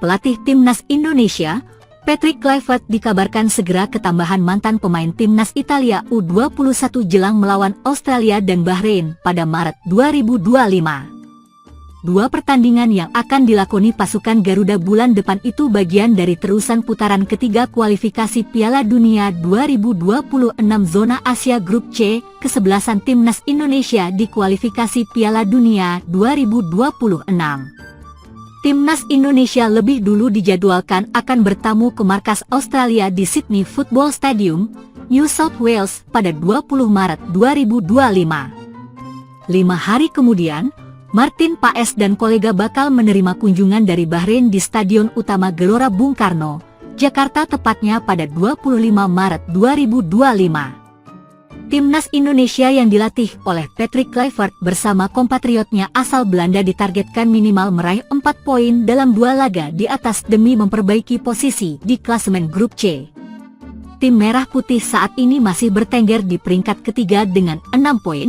Pelatih Timnas Indonesia, Patrick Kluivert dikabarkan segera ketambahan mantan pemain Timnas Italia U21 jelang melawan Australia dan Bahrain pada Maret 2025. Dua pertandingan yang akan dilakoni pasukan Garuda bulan depan itu bagian dari terusan putaran ketiga kualifikasi Piala Dunia 2026 Zona Asia Grup C, kesebelasan Timnas Indonesia di kualifikasi Piala Dunia 2026. Timnas Indonesia lebih dulu dijadwalkan akan bertamu ke markas Australia di Sydney Football Stadium, New South Wales pada 20 Maret 2025. 5 hari kemudian, Martin Paes dan kolega bakal menerima kunjungan dari Bahrain di Stadion Utama Gelora Bung Karno, Jakarta tepatnya pada 25 Maret 2025. Timnas Indonesia yang dilatih oleh Patrick Kluivert bersama kompatriotnya asal Belanda ditargetkan minimal meraih 4 poin dalam 2 laga di atas demi memperbaiki posisi di klasemen Grup C. Tim Merah Putih saat ini masih bertengger di peringkat ketiga dengan 6 poin,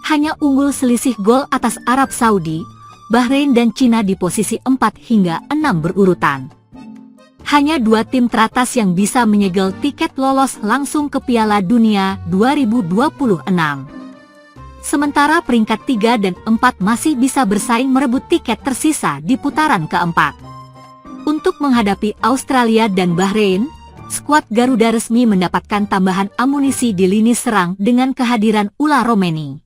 hanya unggul selisih gol atas Arab Saudi, Bahrain dan Cina di posisi 4 hingga 6 berurutan. Hanya 2 tim teratas yang bisa menyegel tiket lolos langsung ke Piala Dunia 2026. Sementara peringkat 3 dan 4 masih bisa bersaing merebut tiket tersisa di putaran keempat. Untuk menghadapi Australia dan Bahrain, skuad Garuda resmi mendapatkan tambahan amunisi di lini serang dengan kehadiran Ula Romeni.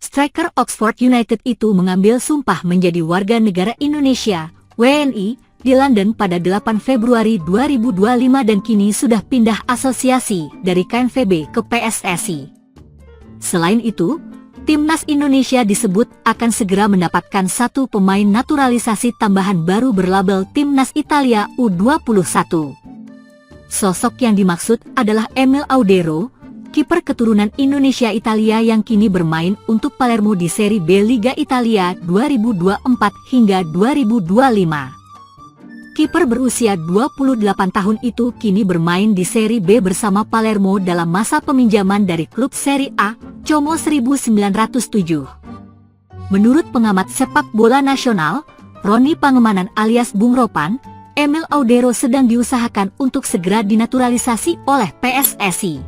Striker Oxford United itu mengambil sumpah menjadi warga negara Indonesia, WNI, di London pada 8 Februari 2025 dan kini sudah pindah asosiasi dari KNVB ke PSSI. Selain itu, Timnas Indonesia disebut akan segera mendapatkan 1 pemain naturalisasi tambahan baru berlabel Timnas Italia U21. Sosok yang dimaksud adalah Emil Audero, kiper keturunan Indonesia-Italia yang kini bermain untuk Palermo di Serie B Liga Italia 2024 hingga 2025. Kiper berusia 28 tahun itu kini bermain di Serie B bersama Palermo dalam masa peminjaman dari klub Serie A, Como 1907. Menurut pengamat sepak bola nasional, Roni Pangemanan alias Bung Ropan, Emil Audero sedang diusahakan untuk segera dinaturalisasi oleh PSSI.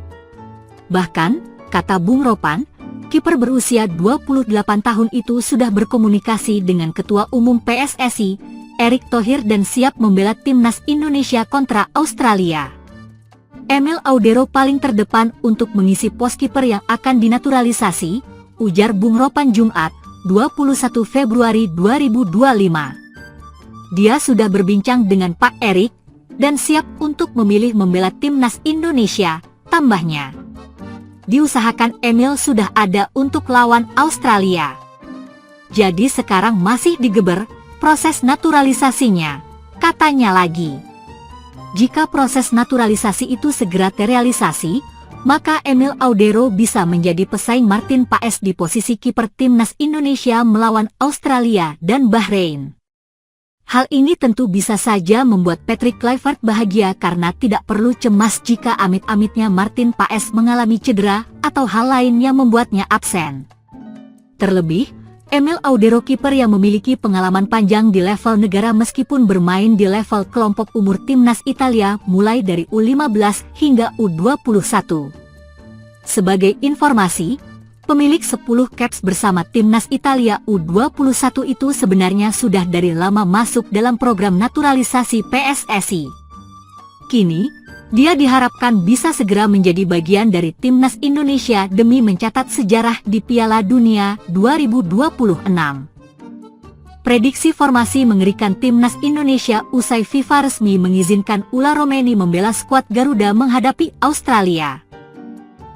Bahkan, kata Bung Ropan, kiper berusia 28 tahun itu sudah berkomunikasi dengan Ketua Umum PSSI, Erick Thohir dan siap membela Timnas Indonesia kontra Australia. Emil Audero paling terdepan untuk mengisi pos kiper yang akan dinaturalisasi, ujar Bung Ropan Jumat, 21 Februari 2025. Dia sudah berbincang dengan Pak Erick dan siap untuk memilih membela Timnas Indonesia, tambahnya. Diusahakan Emil sudah ada untuk lawan Australia. Jadi sekarang masih digeber proses naturalisasinya, katanya lagi. Jika proses naturalisasi itu segera terrealisasi, maka Emil Audero bisa menjadi pesaing Martin Paes di posisi kiper Timnas Indonesia melawan Australia dan Bahrain. Hal ini tentu bisa saja membuat Patrick Kluivert bahagia karena tidak perlu cemas jika amit-amitnya Martin Paes mengalami cedera atau hal lain yang membuatnya absen. Terlebih, Emil Audero kiper yang memiliki pengalaman panjang di level negara meskipun bermain di level kelompok umur Timnas Italia mulai dari U15 hingga U21. Sebagai informasi, pemilik 10 caps bersama Timnas Italia U21 itu sebenarnya sudah dari lama masuk dalam program naturalisasi PSSI. Kini, dia diharapkan bisa segera menjadi bagian dari Timnas Indonesia demi mencatat sejarah di Piala Dunia 2026. Prediksi formasi mengerikan Timnas Indonesia usai FIFA resmi mengizinkan Ula Romeni membela skuad Garuda menghadapi Australia.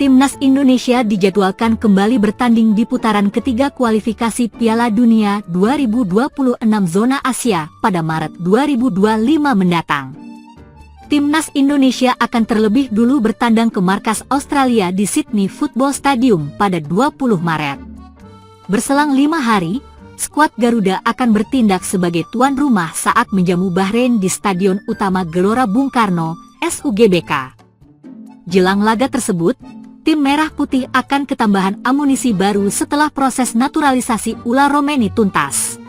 Timnas Indonesia dijadwalkan kembali bertanding di putaran ketiga kualifikasi Piala Dunia 2026 Zona Asia pada Maret 2025 mendatang. Timnas Indonesia akan terlebih dulu bertandang ke markas Australia di Sydney Football Stadium pada 20 Maret. Berselang 5 hari, skuad Garuda akan bertindak sebagai tuan rumah saat menjamu Bahrain di Stadion Utama Gelora Bung Karno, SUGBK. Jelang laga tersebut, tim Merah Putih akan ketambahan amunisi baru setelah proses naturalisasi Ula Romeni tuntas.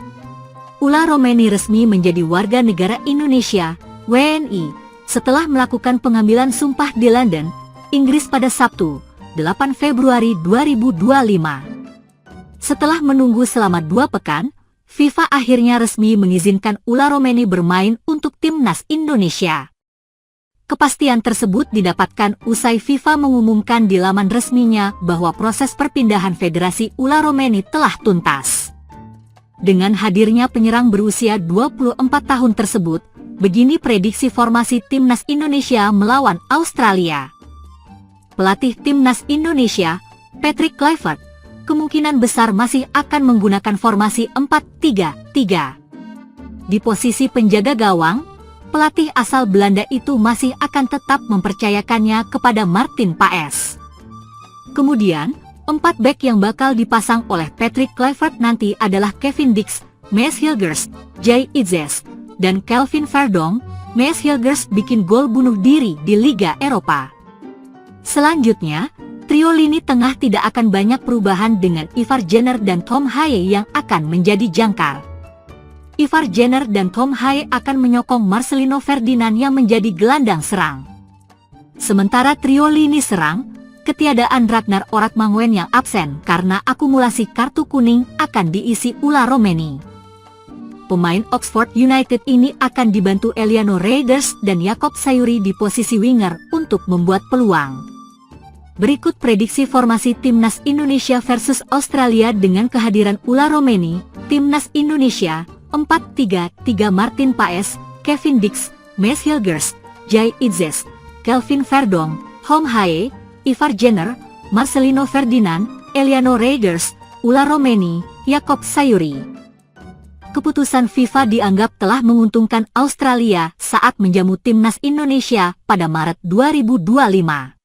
Ula Romeni resmi menjadi warga negara Indonesia, WNI, setelah melakukan pengambilan sumpah di London, Inggris pada Sabtu, 8 Februari 2025. Setelah menunggu selama 2 pekan, FIFA akhirnya resmi mengizinkan Ula Romeni bermain untuk timnas Indonesia. Kepastian tersebut didapatkan usai FIFA mengumumkan di laman resminya bahwa proses perpindahan Federasi Ula Romeni telah tuntas. Dengan hadirnya penyerang berusia 24 tahun tersebut, begini prediksi formasi timnas Indonesia melawan Australia. Pelatih timnas Indonesia, Patrick Kluivert, kemungkinan besar masih akan menggunakan formasi 4-3-3. Di posisi penjaga gawang, pelatih asal Belanda itu masih akan tetap mempercayakannya kepada Martin Paes. Kemudian, 4 bek yang bakal dipasang oleh Patrick Kluivert nanti adalah Kevin Dix, Maes Hilgers, Jay Itzes, dan Kelvin Verdonk. Maes Hilgers bikin gol bunuh diri di Liga Eropa. Selanjutnya, trio lini tengah tidak akan banyak perubahan dengan Ivar Jenner dan Tom Haye yang akan menjadi jangkar. Ivar Jenner dan Tom Haye akan menyokong Marcelino Ferdinand yang menjadi gelandang serang. Sementara trio lini serang, ketiadaan Ragnar Oratmangoen yang absen karena akumulasi kartu kuning akan diisi Ula Romeni. Pemain Oxford United ini akan dibantu Eliano Reinders dan Jakob Sayuri di posisi winger untuk membuat peluang. Berikut prediksi formasi timnas Indonesia versus Australia dengan kehadiran Ula Romeni. Timnas Indonesia 4-3-3 Martin Paes, Kevin Dix, Maes Hilgers, Jay Itzes, Kelvin Verdonk, Tom Haye, Ivar Jenner, Marcelino Ferdinand, Eliano Reinders, Ula Romeni, Jakob Sayuri. Keputusan FIFA dianggap telah menguntungkan Australia saat menjamu timnas Indonesia pada Maret 2025.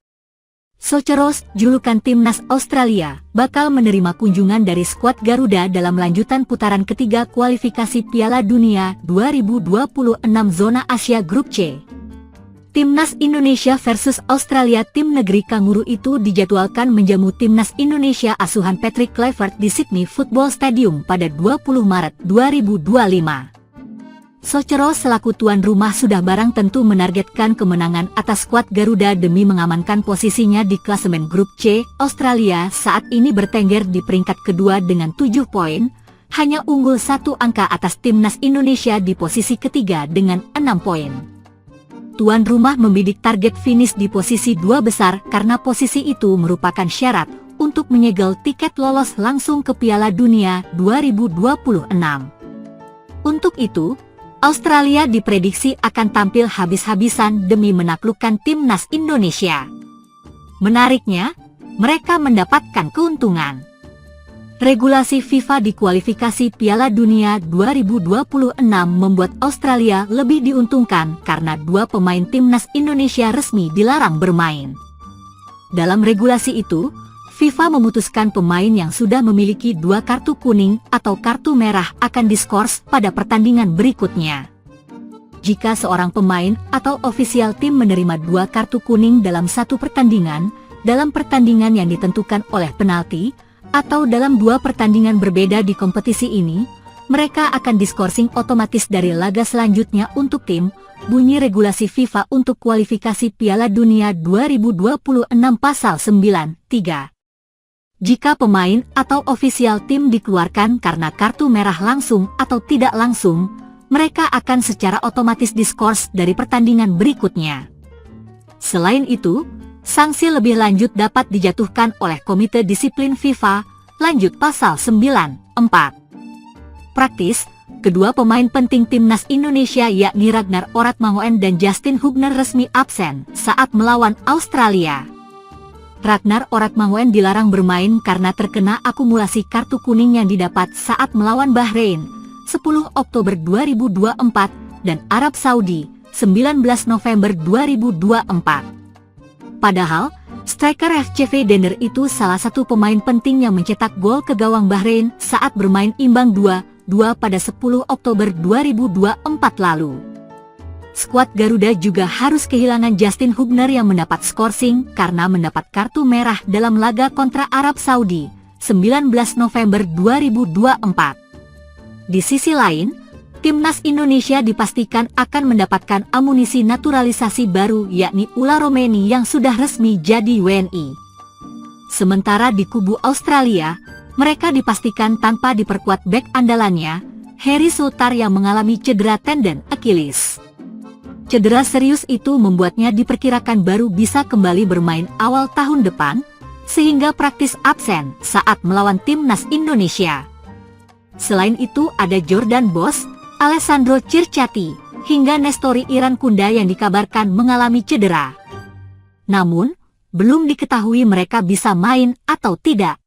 Soceros, julukan timnas Australia, bakal menerima kunjungan dari skuad Garuda dalam lanjutan putaran ketiga kualifikasi Piala Dunia 2026 zona Asia Grup C. Timnas Indonesia versus Australia. Tim negeri kanguru itu dijadwalkan menjamu timnas Indonesia asuhan Patrick Kluivert di Sydney Football Stadium pada 20 Maret 2025. Soceros selaku tuan rumah sudah barang tentu menargetkan kemenangan atas skuad Garuda demi mengamankan posisinya di klasemen Grup C. Australia saat ini bertengger di peringkat kedua dengan 7 poin, hanya unggul 1 angka atas timnas Indonesia di posisi ketiga dengan 6 poin. Tuan rumah membidik target finish di posisi 2 besar karena posisi itu merupakan syarat untuk menyegel tiket lolos langsung ke Piala Dunia 2026. Untuk itu, Australia diprediksi akan tampil habis-habisan demi menaklukkan timnas Indonesia. Menariknya, mereka mendapatkan keuntungan. Regulasi FIFA di kualifikasi Piala Dunia 2026 membuat Australia lebih diuntungkan karena 2 pemain timnas Indonesia resmi dilarang bermain. Dalam regulasi itu, FIFA memutuskan pemain yang sudah memiliki 2 kartu kuning atau kartu merah akan diskors pada pertandingan berikutnya. Jika seorang pemain atau ofisial tim menerima 2 kartu kuning dalam satu pertandingan, dalam pertandingan yang ditentukan oleh penalti, atau dalam 2 pertandingan berbeda di kompetisi ini, mereka akan diskorsing otomatis dari laga selanjutnya untuk tim. Bunyi regulasi FIFA untuk kualifikasi Piala Dunia 2026 pasal 9(3). Jika pemain atau ofisial tim dikeluarkan karena kartu merah langsung atau tidak langsung, mereka akan secara otomatis diskors dari pertandingan berikutnya. Selain itu, sanksi lebih lanjut dapat dijatuhkan oleh Komite Disiplin FIFA, lanjut pasal 9(4). Praktis, kedua pemain penting timnas Indonesia yakni Ragnar Oratmangoen dan Justin Hugner resmi absen saat melawan Australia. Ragnar Oratmangoen dilarang bermain karena terkena akumulasi kartu kuning yang didapat saat melawan Bahrain 10 Oktober 2024 dan Arab Saudi 19 November 2024. Padahal, striker FCV Denner itu salah satu pemain penting yang mencetak gol ke gawang Bahrain saat bermain imbang 2-2 pada 10 Oktober 2024 lalu. Skuad Garuda juga harus kehilangan Justin Hugner yang mendapat skorsing karena mendapat kartu merah dalam laga kontra Arab Saudi 19 November 2024. Di sisi lain, Timnas Indonesia dipastikan akan mendapatkan amunisi naturalisasi baru yakni Ula Romeni yang sudah resmi jadi WNI. Sementara di kubu Australia, mereka dipastikan tanpa diperkuat bek andalannya, Harry Souttar yang mengalami cedera tendon Achilles. Cedera serius itu membuatnya diperkirakan baru bisa kembali bermain awal tahun depan, sehingga praktis absen saat melawan Timnas Indonesia. Selain itu ada Jordan Boss, Alessandro Circati, hingga Nestori Irankunda yang dikabarkan mengalami cedera. Namun, belum diketahui mereka bisa main atau tidak.